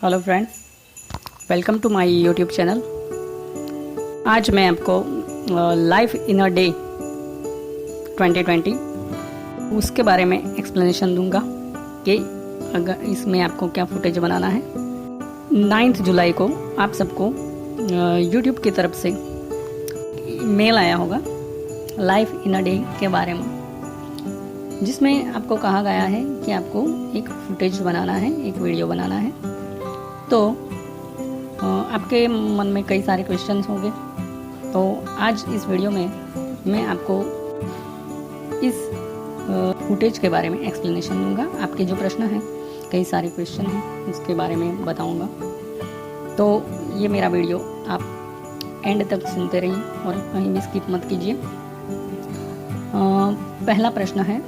Hello friends, welcome to my YouTube channel. आज मैं आपको लाइफ इन अ डे 2020 उसके बारे में एक्सप्लेनेशन दूंगा कि अगर इसमें आपको क्या फुटेज बनाना है। 9 जुलाई को आप सबको यूट्यूब की तरफ से मेल आया होगा लाइफ इन अ डे के बारे में, जिसमें आपको कहा गया है कि आपको एक फुटेज बनाना है, एक वीडियो बनाना है। तो आपके मन में कई सारे क्वेश्चंस होंगे, तो आज इस वीडियो में मैं आपको इस फुटेज के बारे में एक्सप्लेनेशन दूंगा। आपके जो प्रश्न हैं, कई सारे क्वेश्चन हैं, उसके बारे में बताऊंगा। तो ये मेरा वीडियो आप एंड तक सुनते रहिए और कहीं भी स्किप मत कीजिए। पहला प्रश्न है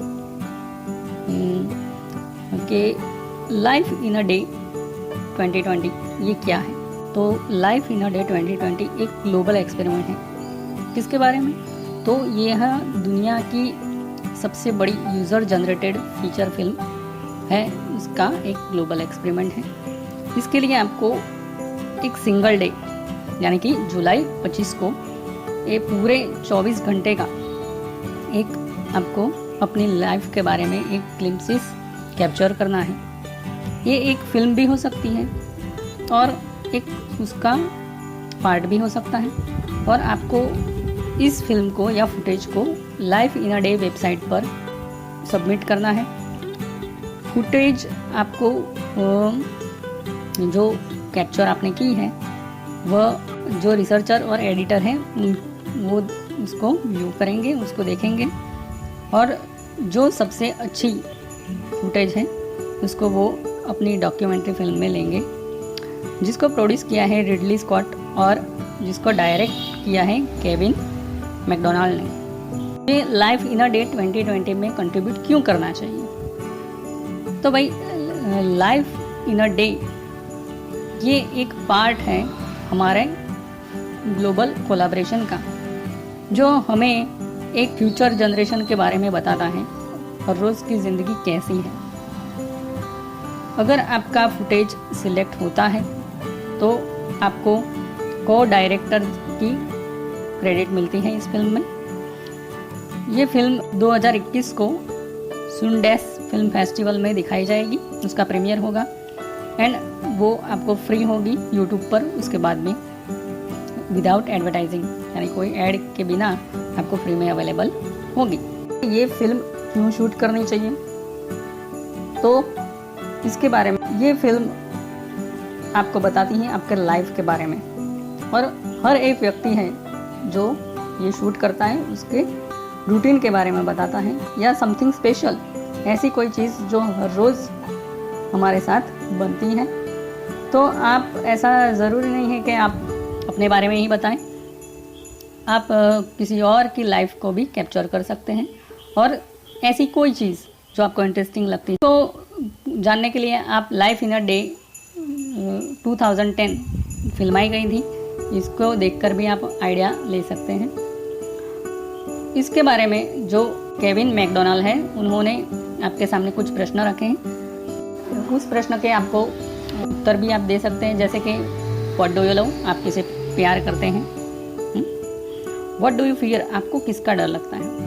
कि लाइफ इन अ डे 2020 ये क्या है। तो लाइफ इन अ डे 2020 एक ग्लोबल एक्सपेरिमेंट है। किसके बारे में? तो यह दुनिया की सबसे बड़ी यूज़र जनरेटेड फीचर फिल्म है, उसका एक ग्लोबल एक्सपेरिमेंट है। इसके लिए आपको एक सिंगल डे यानी कि जुलाई 25 को ये पूरे 24 घंटे का एक आपको अपनी लाइफ के बारे में एक ग्लिम्पसेस कैप्चर करना है। ये एक फिल्म भी हो सकती है और एक उसका पार्ट भी हो सकता है, और आपको इस फिल्म को या फुटेज को life in a day website पर सबमिट करना है। फुटेज आपको जो कैप्चर आपने की है वह जो रिसर्चर और एडिटर हैं वो उसको व्यू करेंगे, उसको देखेंगे, और जो सबसे अच्छी फुटेज है उसको वो अपनी डॉक्यूमेंट्री फिल्म में लेंगे, जिसको प्रोड्यूस किया है रिडली स्कॉट और जिसको डायरेक्ट किया है केविन मैकडोनाल्ड ने। ये लाइफ इन अ डे 2020 में कंट्रीब्यूट क्यों करना चाहिए? तो भाई लाइफ इन अ डे ये एक पार्ट है हमारे ग्लोबल कोलैबोरेशन का, जो हमें एक फ्यूचर जनरेशन के बारे में बताता है और रोज़ की ज़िंदगी कैसी है। अगर आपका फुटेज सिलेक्ट होता है तो आपको को डायरेक्टर की क्रेडिट मिलती है इस फिल्म में। ये फिल्म 2021 को सुनडेस फिल्म फेस्टिवल में दिखाई जाएगी, उसका प्रीमियर होगा एंड वो आपको फ्री होगी यूट्यूब पर। उसके बाद में विदाउट एडवर्टाइजिंग यानी कोई ऐड के बिना आपको फ्री में अवेलेबल होगी। ये फिल्म क्यों शूट करनी चाहिए? तो इसके बारे में ये फिल्म आपको बताती है आपके लाइफ के बारे में, और हर एक व्यक्ति है जो ये शूट करता है उसके रूटीन के बारे में बताता है, या समथिंग स्पेशल, ऐसी कोई चीज़ जो हर रोज़ हमारे साथ बनती है। तो आप ऐसा ज़रूरी नहीं है कि आप अपने बारे में ही बताएं, आप किसी और की लाइफ को भी कैप्चर कर सकते हैं, और ऐसी कोई चीज़ जो आपको इंटरेस्टिंग लगती है। तो जानने के लिए आप लाइफ इन अ डे 2010 फिल्माई गई थी, इसको देखकर भी आप आइडिया ले सकते हैं। इसके बारे में जो केविन मैकडोनाल्ड है उन्होंने आपके सामने कुछ प्रश्न रखे हैं। उस प्रश्न के आपको उत्तर भी आप दे सकते हैं, जैसे कि व्हाट डू यू लव, आप किसे प्यार करते हैं? व्हाट डू यू फियर, आपको किसका डर लगता है?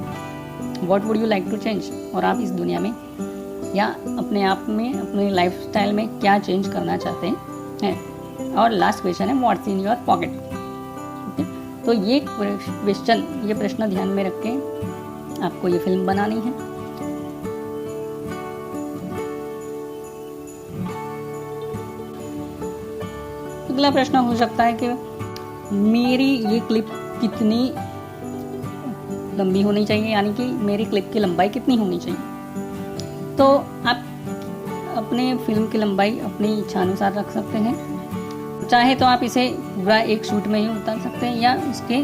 What would you like to change, और आप इस दुनिया में या अपने आप में, अपने लाइफस्टाइल में क्या चेंज करना चाहते हैं? और लास्ट क्वेश्चन है व्हाट्स इन योर पॉकेट। तो ये क्वेश्चन, ये प्रश्न ध्यान में रख के आपको ये फिल्म बनानी है। अगला प्रश्न हो सकता है कि मेरी ये क्लिप कितनी लंबी होनी चाहिए, यानी कि मेरी क्लिप की लंबाई कितनी होनी चाहिए? तो आप अपने फिल्म की लंबाई अपनी इच्छा अनुसार रख सकते हैं। चाहे तो आप इसे पूरा एक शूट में ही उतार सकते हैं, या उसके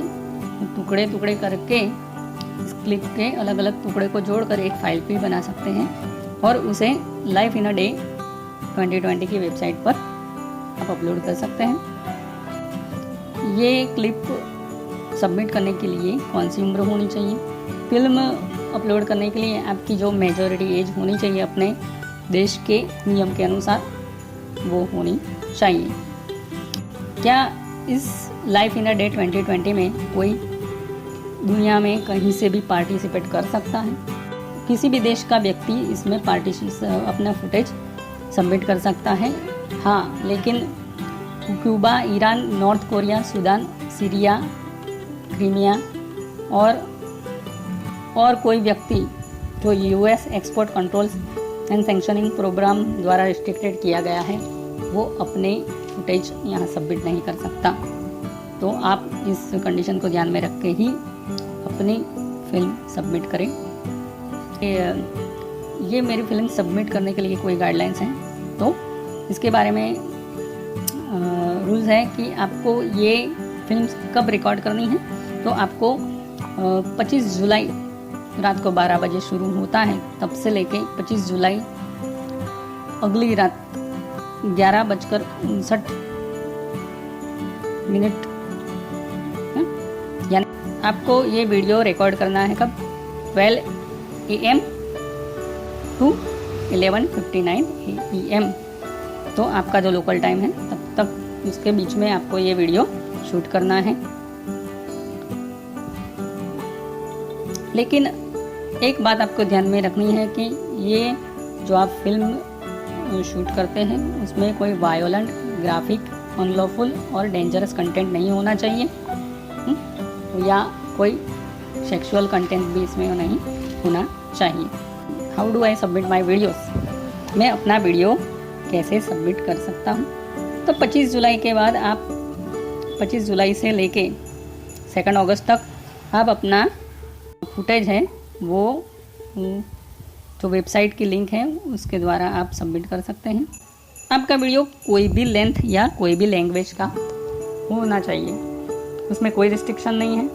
टुकड़े टुकड़े करके इस क्लिप के अलग अलग टुकड़े को जोड़कर एक फाइल भी बना सकते हैं, और उसे लाइफ इन अ डे 2020 की वेबसाइट पर आप अपलोड कर सकते हैं। ये क्लिप सबमिट करने के लिए कौन सी उम्र होनी चाहिए? फिल्म अपलोड करने के लिए आपकी जो मेजॉरिटी एज होनी चाहिए अपने देश के नियम के अनुसार वो होनी चाहिए। क्या इस लाइफ इन अ डे 2020 में कोई दुनिया में कहीं से भी पार्टिसिपेट कर सकता है? किसी भी देश का व्यक्ति इसमें अपना फुटेज सबमिट कर सकता है। हाँ, लेकिन Cuba, Iran, North Korea, Sudan, Syria, Crimea और कोई व्यक्ति जो US export controls and sanctioning program द्वारा रिस्ट्रिक्टेड किया गया है, वो अपने फुटेज यहाँ सबमिट नहीं कर सकता। तो आप इस कंडीशन को ध्यान में रख के ही अपनी फिल्म सबमिट करें। ये मेरी फिल्म सबमिट करने के लिए कोई गाइडलाइंस हैं, तो इसके बारे में रूल्स है कि आपको ये फिल्म कब रिकॉर्ड करनी है। तो आपको 25 जुलाई रात को 12 बजे शुरू होता है, तब से लेके 25 जुलाई अगली रात 11:59 यानी आपको ये वीडियो रिकॉर्ड करना है कब? 12 AM to 11:59 AM। तो आपका जो लोकल टाइम है तब तक उसके बीच में आपको ये वीडियो शूट करना है। लेकिन एक बात आपको ध्यान में रखनी है कि ये जो आप फिल्म शूट करते हैं उसमें कोई वायोलेंट, ग्राफिक, अनलॉफुल और डेंजरस कंटेंट नहीं होना चाहिए, या कोई सेक्सुअल कंटेंट भी इसमें नहीं होना चाहिए। How do I submit my videos? मैं अपना वीडियो कैसे सबमिट कर सकता हूँ? तो 25 जुलाई के बाद आप 25 जुलाई से लेके 2 अगस्त तक आप अपना फुटेज है वो जो वेबसाइट की लिंक है उसके द्वारा आप सबमिट कर सकते हैं। आपका वीडियो कोई भी लेंथ या कोई भी लैंग्वेज का होना चाहिए, उसमें कोई रिस्ट्रिक्शन नहीं है।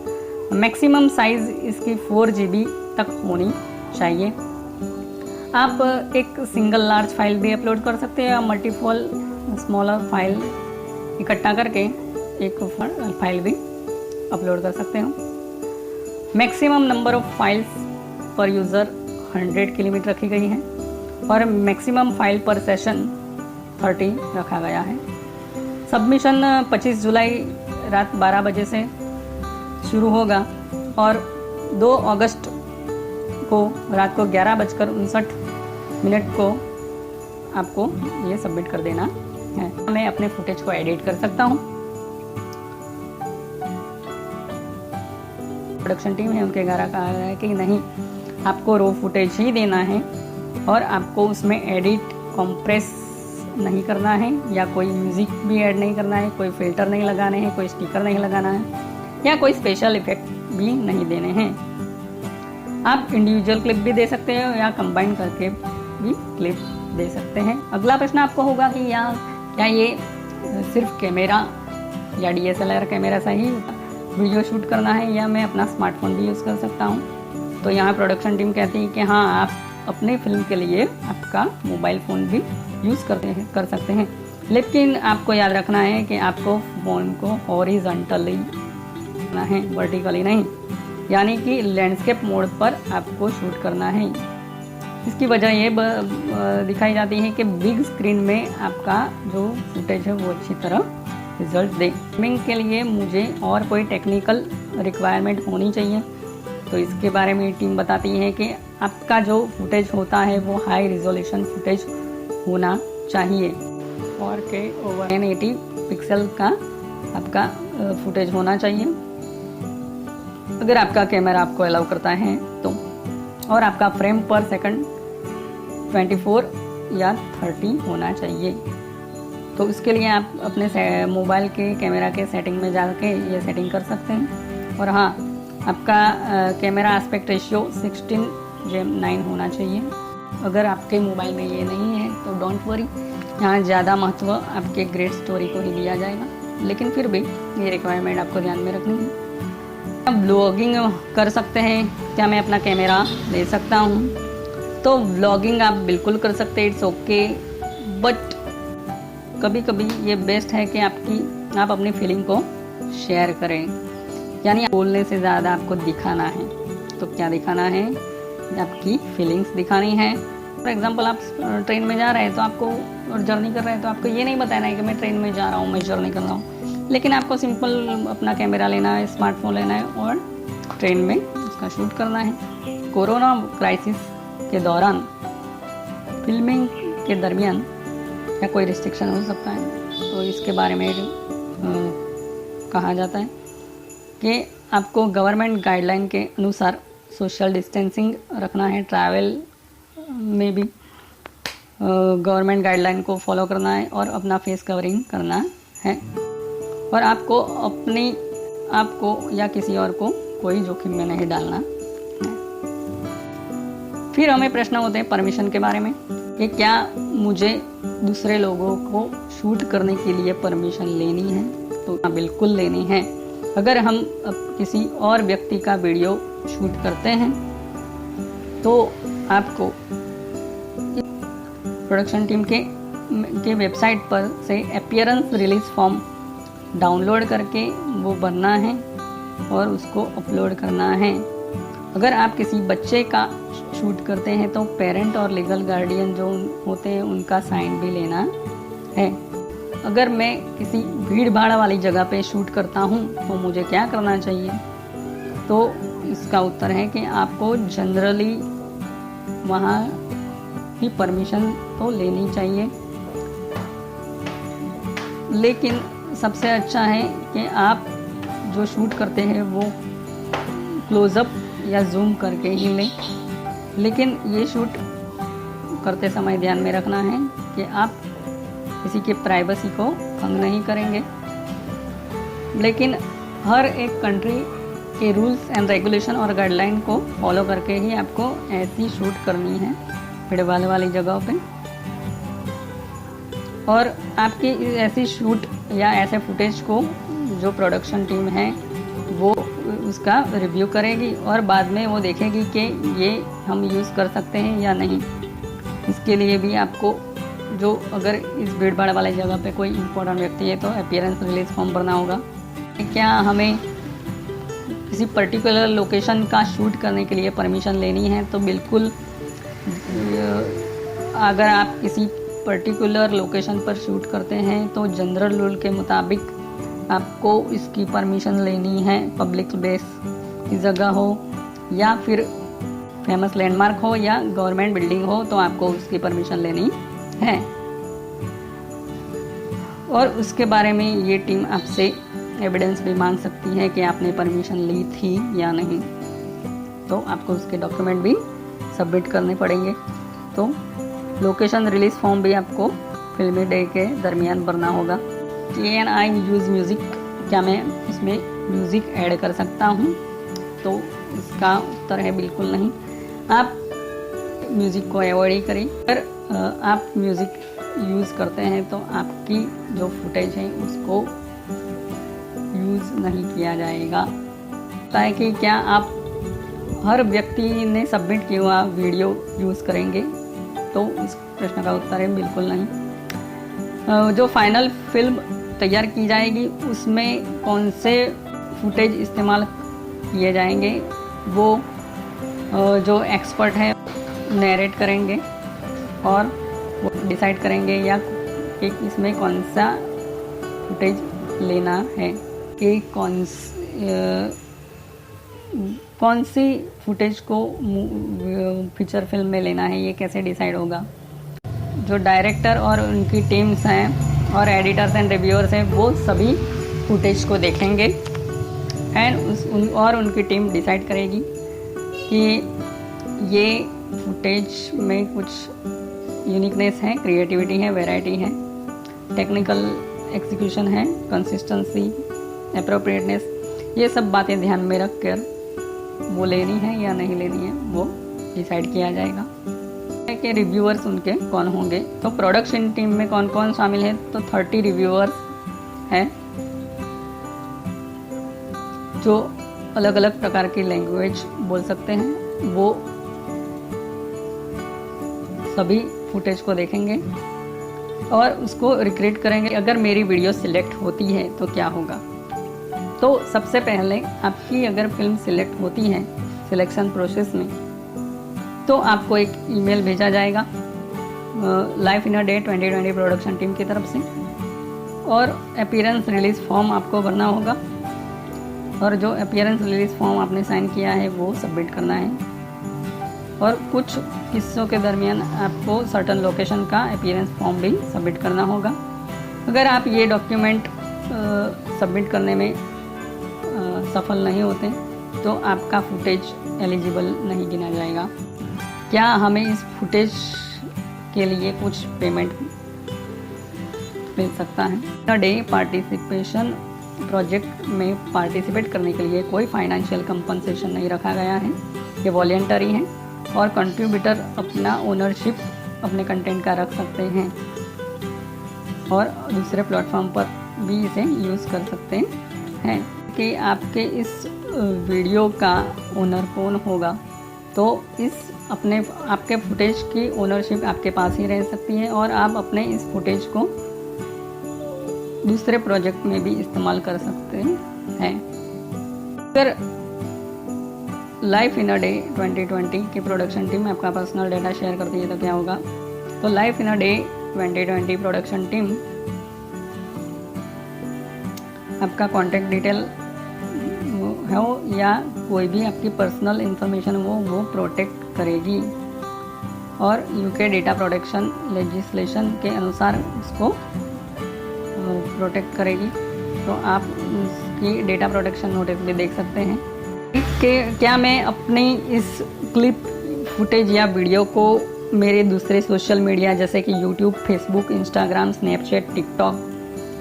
मैक्सिमम साइज़ इसकी 4 GB तक होनी चाहिए। आप एक सिंगल लार्ज फाइल भी अपलोड कर सकते हैं या मल्टीपल स्मॉलर फाइल इकट्ठा करके एक फाइल भी अपलोड कर सकते हो। मैक्सिमम नंबर ऑफ फाइल्स पर यूज़र 100 की लिमिट रखी गई है और मैक्सिमम फाइल पर सेशन 30 रखा गया है। सबमिशन 25 जुलाई रात 12 बजे से शुरू होगा और 2 अगस्त को रात को 11:59 को आपको ये सबमिट कर देना है। मैं अपने फुटेज को एडिट कर सकता हूँ। प्रोडक्शन टीम है, उनके द्वारा कहा गया है कि नहीं, आपको रो फुटेज ही देना है और आपको उसमें एडिट, कंप्रेस नहीं करना है या कोई म्यूज़िक भी ऐड नहीं करना है, कोई फिल्टर नहीं लगाने हैं, कोई स्टिकर नहीं लगाना है या कोई स्पेशल इफेक्ट भी नहीं देने हैं। आप इंडिविजुअल क्लिप भी दे सकते हैं या कंबाइन करके भी क्लिप दे सकते हैं। अगला प्रश्न आपको होगा कि क्या ये सिर्फ कैमरा या DSLR कैमरा से ही वीडियो शूट करना है या मैं अपना स्मार्टफोन भी यूज़ कर सकता हूँ? तो यहाँ प्रोडक्शन टीम कहती है कि हाँ, आप अपने फिल्म के लिए आपका मोबाइल फ़ोन भी यूज़ कर सकते हैं, लेकिन आपको याद रखना है कि आपको फ़ोन को हॉरिजॉन्टली करना है, वर्टिकली नहीं, यानी कि लैंडस्केप मोड पर आपको शूट करना है। इसकी वजह ये दिखाई जाती है कि बिग स्क्रीन में आपका जो फुटेज है वो अच्छी तरह रिजल्ट दे। गेमिंग के लिए मुझे और कोई टेक्निकल रिक्वायरमेंट होनी चाहिए, तो इसके बारे में टीम बताती है कि आपका जो फुटेज होता है वो हाई रिजोल्यूशन फुटेज होना चाहिए और के ओवर 1080 पिक्सल का आपका फुटेज होना चाहिए, अगर आपका कैमरा आपको अलाउ करता है तो, और आपका फ्रेम पर सेकंड 24 या 30 होना चाहिए। तो इसके लिए आप अपने मोबाइल के कैमरा के सेटिंग में जाके ये सेटिंग कर सकते हैं। और हाँ, आपका कैमरा एस्पेक्ट रेशियो 16:9 होना चाहिए। अगर आपके मोबाइल में ये नहीं है तो डोंट वरी, यहाँ ज़्यादा महत्व आपके ग्रेट स्टोरी को ही दिया जाएगा, लेकिन फिर भी ये रिक्वायरमेंट आपको ध्यान में रखनी है। आप व्लॉगिंग कर सकते हैं, क्या मैं अपना कैमरा ले सकता हूँ? तो व्लॉगिंग आप बिल्कुल कर सकते हैं, इट्स ओके, बट कभी कभी ये बेस्ट है कि आप अपनी फीलिंग को शेयर करें, यानी बोलने से ज़्यादा आपको दिखाना है। तो क्या दिखाना है? आपकी फीलिंग्स दिखानी है। फॉर एग्जांपल आप ट्रेन में जा रहे हैं तो आपको और जर्नी कर रहे हैं तो आपको ये नहीं बताना है कि मैं ट्रेन में जा रहा हूँ, मैं जर्नी कर रहा हूँ, लेकिन आपको सिंपल अपना कैमरा लेना है, स्मार्टफोन लेना है और ट्रेन में उसका शूट करना है। कोरोना क्राइसिस के दौरान फिल्मिंग के दरमियान क्या कोई रिस्ट्रिक्शन हो सकता है, तो इसके बारे में कहा जाता है कि आपको गवर्नमेंट गाइडलाइन के अनुसार सोशल डिस्टेंसिंग रखना है, ट्रैवल में भी गवर्नमेंट गाइडलाइन को फॉलो करना है और अपना फेस कवरिंग करना है, और आपको या किसी और को कोई जोखिम में नहीं डालना है। फिर हमें प्रश्न होते हैं परमिशन के बारे में कि क्या मुझे दूसरे लोगों को शूट करने के लिए परमिशन लेनी है, तो हाँ, बिल्कुल लेनी है। अगर हम किसी और व्यक्ति का वीडियो शूट करते हैं तो आपको प्रोडक्शन टीम के वेबसाइट पर से अपीयरेंस रिलीज फॉर्म डाउनलोड करके वो भरना है और उसको अपलोड करना है। अगर आप किसी बच्चे का शूट करते हैं तो पेरेंट और लीगल गार्डियन जो होते हैं उनका साइन भी लेना है। अगर मैं किसी भीड़ भाड़ वाली जगह पे शूट करता हूँ तो मुझे क्या करना चाहिए, तो इसका उत्तर है कि आपको जनरली वहाँ की परमिशन तो लेनी चाहिए, लेकिन सबसे अच्छा है कि आप जो शूट करते हैं वो क्लोज़अप या जूम करके ही लें, लेकिन ये शूट करते समय ध्यान में रखना है कि आप किसी के प्राइवेसी को भंग नहीं करेंगे। लेकिन हर एक कंट्री के रूल्स एंड रेगुलेशन और गाइडलाइन को फॉलो करके ही आपको ऐसी शूट करनी है भीड़ भाड़ वाली जगहों पे, और आपकी ऐसी शूट या ऐसे फुटेज को जो प्रोडक्शन टीम है वो उसका रिव्यू करेगी और बाद में वो देखेगी कि ये हम यूज़ कर सकते हैं या नहीं। इसके लिए भी आपको जो अगर इस भीड़ भाड़ वाली जगह पे कोई इम्पोर्टेंट व्यक्ति है तो अपीयरेंस रिलीज फॉर्म भरना होगा। क्या हमें किसी पर्टिकुलर लोकेशन का शूट करने के लिए परमिशन लेनी है, तो बिल्कुल अगर आप किसी पर्टिकुलर लोकेशन पर शूट करते हैं तो जनरल रूल के मुताबिक आपको इसकी परमिशन लेनी है। पब्लिक प्लेस की जगह हो या फिर फेमस लैंडमार्क हो या गवर्नमेंट बिल्डिंग हो तो आपको उसकी परमिशन लेनी है, और उसके बारे में ये टीम आपसे एविडेंस भी मांग सकती है कि आपने परमिशन ली थी या नहीं, तो आपको उसके डॉक्यूमेंट भी सबमिट करने पड़ेंगे। तो लोकेशन रिलीज फॉर्म भी आपको फिल्मी डे के दरमियान भरना होगा। कैन आई यूज़ म्यूज़िक, क्या मैं इसमें म्यूज़िक ऐड कर सकता हूँ, तो इसका उत्तर है बिल्कुल नहीं। आप म्यूज़िक को अवॉइड ही करें। अगर आप म्यूज़िक यूज़ करते हैं तो आपकी जो फुटेज है उसको यूज़ नहीं किया जाएगा। ताकि क्या आप हर व्यक्ति ने सबमिट किया हुआ वीडियो यूज़ करेंगे, तो इस प्रश्न का उत्तर है बिल्कुल नहीं। जो फाइनल फिल्म तैयार की जाएगी उसमें कौन से फुटेज इस्तेमाल किए जाएंगे वो जो एक्सपर्ट है नरेट करेंगे और वो डिसाइड करेंगे या कि इसमें कौन सा फुटेज लेना है, कि कौन सी फुटेज को फीचर फिल्म में लेना है, ये कैसे डिसाइड होगा। जो डायरेक्टर और उनकी टीम्स हैं और एडिटर्स एंड रिव्यूअर्स हैं वो सभी फुटेज को देखेंगे एंड और उनकी टीम डिसाइड करेगी कि ये फुटेज में कुछ यूनिकनेस है, क्रिएटिविटी है, वैरायटी है, टेक्निकल एग्जीक्यूशन है, कंसिस्टेंसी, एप्रोप्रिएटनेस, ये सब बातें ध्यान में रख कर वो लेनी है या नहीं लेनी है वो डिसाइड किया जाएगा। कि रिव्यूअर्स उनके कौन होंगे, तो प्रोडक्शन टीम में कौन कौन शामिल है, तो 30 रिव्यूअर्स हैं जो अलग अलग प्रकार की लैंग्वेज बोल सकते हैं। वो सभी फुटेज को देखेंगे और उसको रिक्रिएट करेंगे। अगर मेरी वीडियो सिलेक्ट होती है तो क्या होगा, तो सबसे पहले आपकी अगर फिल्म सिलेक्ट होती है सिलेक्शन प्रोसेस में तो आपको एक ईमेल भेजा जाएगा life in a day 2020 production team की तरफ से। और अपीयरेंस रिलीज़ फॉर्म आपको भरना होगा, और जो अपीयरेंस रिलीज़ फॉर्म आपने साइन किया है वो सबमिट करना है। और कुछ हिस्सों के दरमियान आपको सर्टन लोकेशन का अपीयरेंस फॉर्म भी सबमिट करना होगा। अगर आप ये डॉक्यूमेंट सबमिट करने में सफल नहीं होते तो आपका फुटेज एलिजिबल नहीं गिना जाएगा। क्या हमें इस फुटेज के लिए कुछ पेमेंट मिल सकता है? डे पार्टिसिपेशन प्रोजेक्ट में पार्टिसिपेट करने के लिए कोई फाइनेंशियल कंपनसेशन नहीं रखा गया है, ये वॉलेंटरी है और कंट्रीब्यूटर अपना ओनरशिप अपने कंटेंट का रख सकते हैं और दूसरे प्लेटफॉर्म पर भी इसे यूज़ कर सकते हैं। कि आपके इस वीडियो का ओनर कौन होगा, तो आपके फुटेज की ओनरशिप आपके पास ही रह सकती है और आप अपने इस फुटेज को दूसरे प्रोजेक्ट में भी इस्तेमाल कर सकते हैं। अगर लाइफ इन अ डे 2020 की प्रोडक्शन टीम आपका पर्सनल डेटा शेयर करती है तो क्या होगा? तो life in a day 2020 production team आपका कॉन्टैक्ट डिटेल हो या कोई भी आपकी पर्सनल इंफॉर्मेशन वो प्रोटेक्ट करेगी और यूके डेटा प्रोटेक्शन लेजिस्लेशन के अनुसार उसको प्रोटेक्ट करेगी। तो आप उसकी डेटा प्रोटेक्शन नोटिस भी देख सकते हैं कि क्या मैं अपनी इस क्लिप फुटेज या वीडियो को मेरे दूसरे सोशल मीडिया जैसे कि YouTube, Facebook, Instagram, Snapchat, TikTok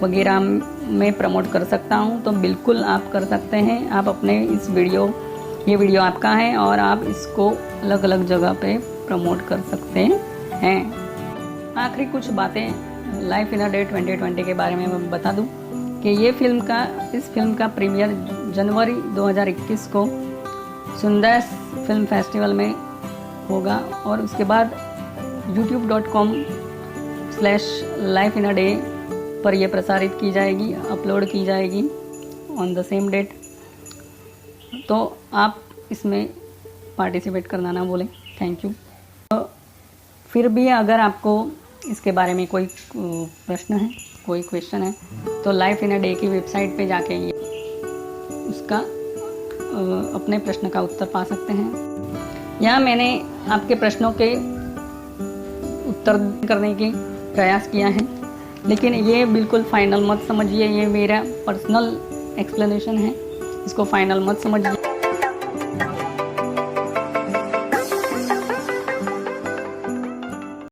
वगैरह में प्रमोट कर सकता हूं? तो बिल्कुल आप कर सकते हैं। आप अपने ये वीडियो आपका है और आप इसको अलग अलग जगह पे प्रमोट कर सकते हैं। आखिरी कुछ बातें लाइफ इन अ डे 2020 के बारे में मैं बता दूं कि इस फिल्म का प्रीमियर जनवरी 2021 को सुंदर फिल्म फेस्टिवल में होगा और उसके बाद youtube.com/lifeinaday पर यह प्रसारित की जाएगी, अपलोड की जाएगी ऑन द सेम डेट। तो आप इसमें पार्टिसिपेट करना ना भूलें। Thank you. तो फिर भी अगर आपको इसके बारे में कोई प्रश्न है, कोई क्वेश्चन है, तो लाइफ इन अ डे की वेबसाइट पे जाके उसका अपने प्रश्न का उत्तर पा सकते हैं। यहाँ मैंने आपके प्रश्नों के उत्तर करने की प्रयास किया है, लेकिन ये बिल्कुल फाइनल मत समझिए, ये मेरा पर्सनल एक्सप्लेनेशन है, इसको फाइनल मत समझिए।